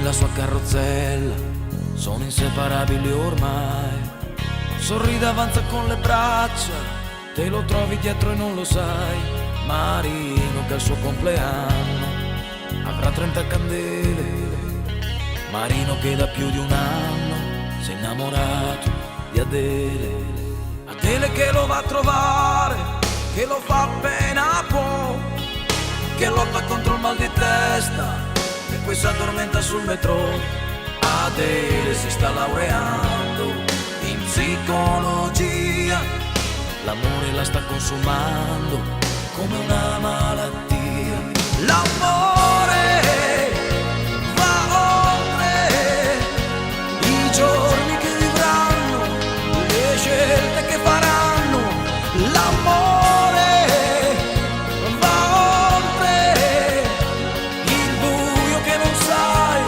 la sua carrozzella sono inseparabili ormai. Sorride, avanza con le braccia, te lo trovi dietro e non lo sai. Marino che al suo compleanno avrà 30 candele. Marino che da più di un anno si è innamorato di Adele. Adele che lo va a trovare, che lo fa appena può, che lotta contro il mal di testa e poi si addormenta sul metro. Adele si sta laureando in psicologia, l'amore la sta consumando come una malattia. L'amore va oltre i giorni che vivranno, le scelte che faranno. L'amore va oltre il buio che non sai,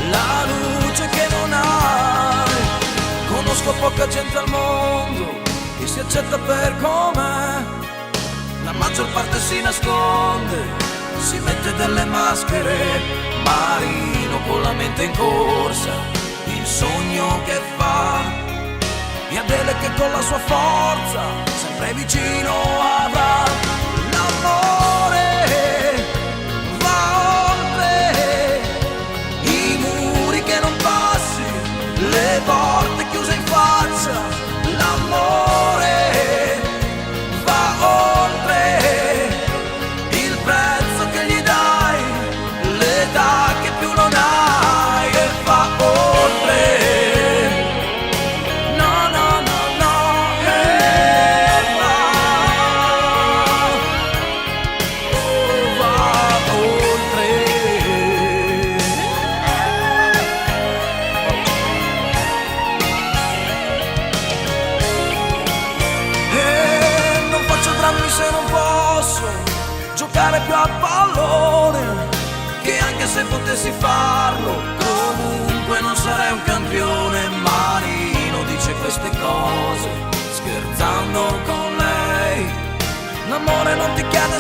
la luce che non hai. Conosco poca gente al mondo che si accetta per com'è, la maggior parte si nasconde, si mette delle maschere. Marino con la mente in corsa, il sogno che fa, e Adele che con la sua forza sempre vicino avrà. L'amore va oltre i muri che non passi, le porte chiuse in faccia. L'amore va oltre il prezzo che gli dai, l'età che più non hai, e va oltre. No, no, no, no, va oltre. Non faccio drammi se non posso giocare più a pallone, che anche se potessi farlo comunque non sarei un campione. Marino dice queste cose scherzando con lei. L'amore non ti chiede